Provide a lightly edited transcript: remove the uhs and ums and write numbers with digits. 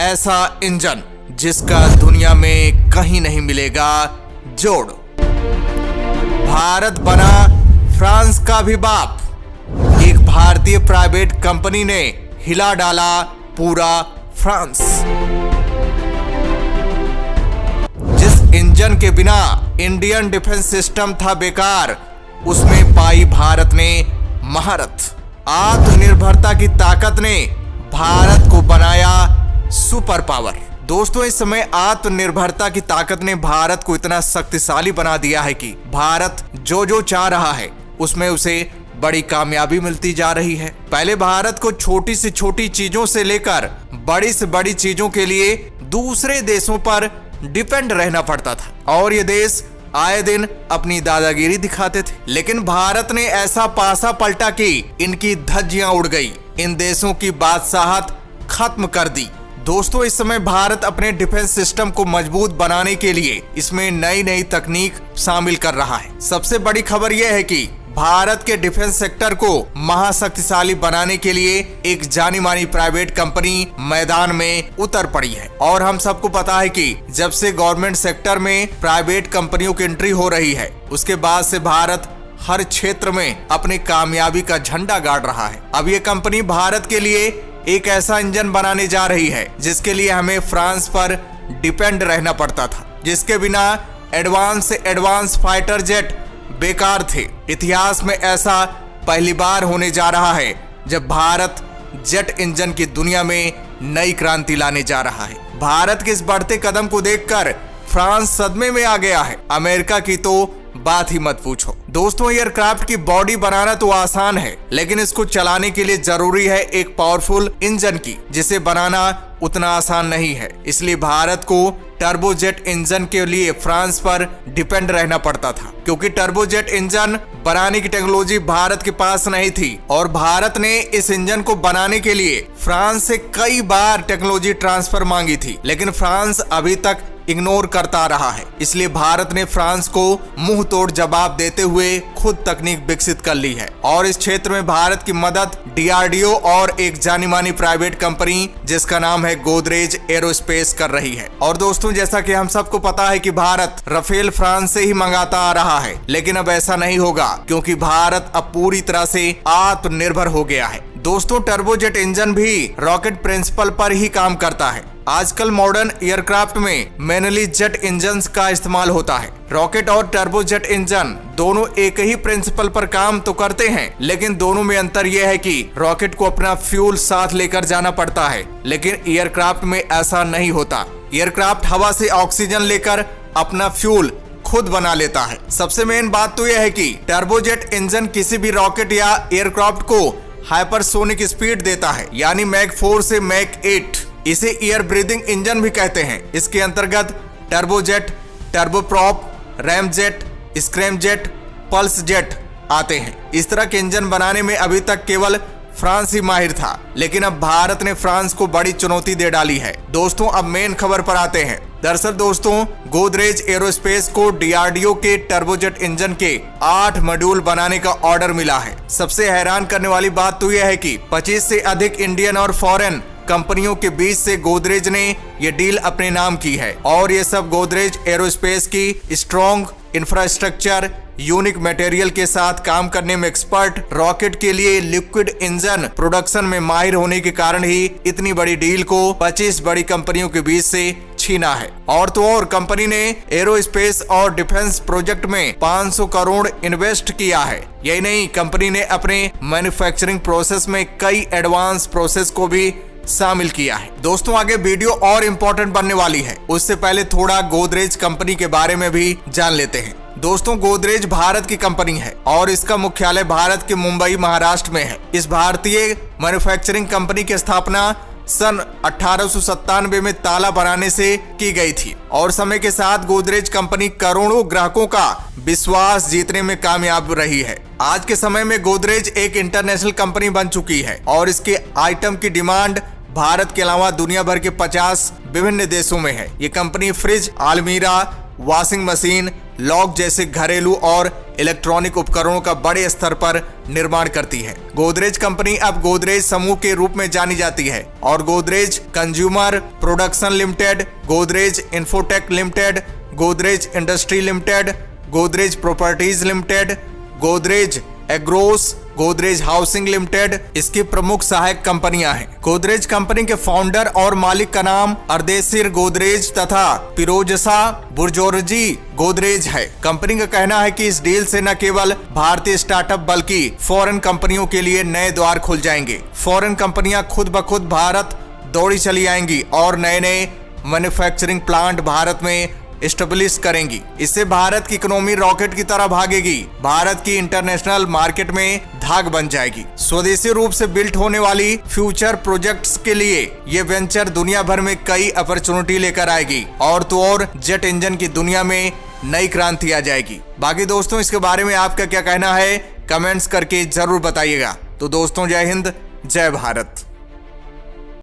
ऐसा इंजन जिसका दुनिया में कहीं नहीं मिलेगा जोड़। भारत बना फ्रांस का भी बाप। एक भारतीय प्राइवेट कंपनी ने हिला डाला पूरा फ्रांस। जिस इंजन के बिना इंडियन डिफेंस सिस्टम था बेकार, उसमें पाई भारत ने महारत। आत्मनिर्भरता की ताकत ने भारत को बनाया सुपर पावर। दोस्तों, इस समय आत्मनिर्भरता की ताकत ने भारत को इतना शक्तिशाली बना दिया है कि भारत जो जो चाह रहा है उसमें उसे बड़ी कामयाबी मिलती जा रही है। पहले भारत को छोटी से छोटी चीजों से लेकर बड़ी से बड़ी चीजों के लिए दूसरे देशों पर डिपेंड रहना पड़ता था और ये देश आए दिन अपनी दादागिरी दिखाते थे। लेकिन भारत ने ऐसा पासा पलटा कि इनकी धज्जियां उड़ गई, इन देशों की बादशाहत खत्म कर दी। दोस्तों, इस समय भारत अपने डिफेंस सिस्टम को मजबूत बनाने के लिए इसमें नई नई तकनीक शामिल कर रहा है। सबसे बड़ी खबर यह है कि भारत के डिफेंस सेक्टर को महाशक्तिशाली बनाने के लिए एक जानी मानी प्राइवेट कंपनी मैदान में उतर पड़ी है। और हम सबको पता है कि जब से गवर्नमेंट सेक्टर में प्राइवेट कंपनियों की एंट्री हो रही है, उसके बाद से भारत हर क्षेत्र में अपनी कामयाबी का झंडा गाड़ रहा है। अब ये कंपनी भारत के लिए एक ऐसा इंजन बनाने जा रही है जिसके लिए हमें फ्रांस पर डिपेंड रहना पड़ता था, जिसके बिना एडवांस से एडवांस फाइटर जेट बेकार थे। इतिहास में ऐसा पहली बार होने जा रहा है जब भारत जेट इंजन की दुनिया में नई क्रांति लाने जा रहा है। भारत के इस बढ़ते कदम को देखकर फ्रांस सदमे में आ गया है। अमेरिका की तो बात ही मत पूछो। दोस्तों, एयरक्राफ्ट की बॉडी बनाना तो आसान है, लेकिन इसको चलाने के लिए जरूरी है एक पावरफुल इंजन की, जिसे बनाना उतना आसान नहीं है। इसलिए भारत को टर्बोजेट इंजन के लिए फ्रांस पर डिपेंड रहना पड़ता था, क्योंकि टर्बोजेट इंजन बनाने की टेक्नोलॉजी भारत के पास नहीं थी और भारत ने इस इंजन को बनाने के लिए फ्रांस से कई बार टेक्नोलॉजी ट्रांसफर मांगी थी, लेकिन फ्रांस अभी तक इग्नोर करता रहा है। इसलिए भारत ने फ्रांस को मुंह तोड़ जवाब देते हुए खुद तकनीक विकसित कर ली है और इस क्षेत्र में भारत की मदद DRDO और एक जानी मानी प्राइवेट कंपनी जिसका नाम है गोदरेज एरोस्पेस कर रही है। और दोस्तों, जैसा कि हम सबको पता है कि भारत राफेल फ्रांस से ही मंगाता आ रहा है, लेकिन अब ऐसा नहीं होगा क्योंकि भारत अब पूरी तरह से आत्मनिर्भर हो गया है। दोस्तों, टर्बोजेट इंजन भी रॉकेट प्रिंसिपल पर ही काम करता है। आजकल मॉडर्न एयरक्राफ्ट में मैनुअली जेट इंजन का इस्तेमाल होता है। रॉकेट और टर्बोजेट इंजन दोनों एक ही प्रिंसिपल पर काम तो करते हैं, लेकिन दोनों में अंतर यह है कि रॉकेट को अपना फ्यूल साथ लेकर जाना पड़ता है, लेकिन एयरक्राफ्ट में ऐसा नहीं होता। एयरक्राफ्ट हवा से ऑक्सीजन लेकर अपना फ्यूल खुद बना लेता है। सबसे मेन बात तो यह है कि टर्बोजेट इंजन किसी भी रॉकेट या एयरक्राफ्ट को हाइपरसोनिक स्पीड देता है, यानी मैक 4 से मैक 8। इसे एयर ब्रीदिंग इंजन भी कहते हैं। इसके अंतर्गत turbojet, turboprop, ramjet, scramjet, pulse jet आते हैं। इस तरह के इंजन बनाने में अभी तक केवल फ्रांस ही माहिर था, लेकिन अब भारत ने फ्रांस को बड़ी चुनौती दे डाली है। दोस्तों, अब मेन खबर पर आते हैं। दरअसल दोस्तों, गोदरेज एरोस्पेस को DRDO के टर्बोजेट इंजन के 8 मॉड्यूल बनाने का ऑर्डर मिला है। सबसे हैरान करने वाली बात तो यह है कि 25 से अधिक इंडियन और फॉरेन कंपनियों के बीच से गोदरेज ने यह डील अपने नाम की है और ये सब गोदरेज एरोस्पेस की स्ट्रॉन्ग इंफ्रास्ट्रक्चर, यूनिक मटेरियल के साथ काम करने में एक्सपर्ट, रॉकेट के लिए लिक्विड इंजन प्रोडक्शन में माहिर होने के कारण ही इतनी बड़ी डील को 25 बड़ी कंपनियों के बीच से छीना है। और तो और कंपनी ने एरोस्पेस और डिफेंस प्रोजेक्ट में 500 करोड़ इन्वेस्ट किया है। यही नहीं, कंपनी ने अपने मैन्युफैक्चरिंग प्रोसेस में कई एडवांस प्रोसेस को भी शामिल किया है। दोस्तों, आगे वीडियो और इम्पोर्टेंट बनने वाली है, उससे पहले थोड़ा गोदरेज कंपनी के बारे में भी जान लेते हैं। दोस्तों, गोदरेज भारत की कंपनी है और इसका मुख्यालय भारत के मुंबई, महाराष्ट्र में है। इस भारतीय मैन्युफैक्चरिंग कंपनी की स्थापना सन 1897 में ताला बनाने से की गई थी और समय के साथ गोदरेज कंपनी करोड़ों ग्राहकों का विश्वास जीतने में कामयाब रही है। आज के समय में गोदरेज एक इंटरनेशनल कंपनी बन चुकी है और इसके आइटम की डिमांड भारत के अलावा दुनिया भर के 50 विभिन्न देशों में है। ये कंपनी फ्रिज, अलमीरा, वॉशिंग मशीन, लॉक जैसे घरेलू और इलेक्ट्रॉनिक उपकरणों का बड़े स्तर पर निर्माण करती है। गोदरेज कंपनी अब गोदरेज समूह के रूप में जानी जाती है और Godrej consumer production limited, Godrej infotech limited, Godrej industry limited, Godrej properties limited, Godrej agarose, Godrej housing limited इसकी प्रमुख सहायक कंपनियां हैं। गोदरेज कंपनी के फाउंडर और मालिक का नाम अर्देशिर गोदरेज तथा फिरोजशा बुर्जोरजी गोदरेज है। कंपनी का कहना है कि इस डील से न केवल भारतीय स्टार्टअप बल्कि फॉरेन कंपनियों के लिए नए द्वार खुल जाएंगे। फॉरेन कंपनियां खुद ब खुद भारत दौड़ी चली आएंगी और नए नए मैन्युफैक्चरिंग प्लांट भारत में एस्टेब्लिश करेंगी। इससे भारत की इकोनॉमी रॉकेट की तरह भागेगी, भारत की इंटरनेशनल मार्केट में धाक बन जाएगी। स्वदेशी रूप से बिल्ट होने वाली फ्यूचर प्रोजेक्ट्स के लिए ये वेंचर दुनिया भर में कई अपॉर्चुनिटी लेकर आएगी और तो और जेट इंजन की दुनिया में नई क्रांति आ जाएगी। बाकी दोस्तों इसके बारे में आपका क्या कहना है कमेंट्स करके जरूर बताइएगा। तो दोस्तों जय हिंद, जय भारत।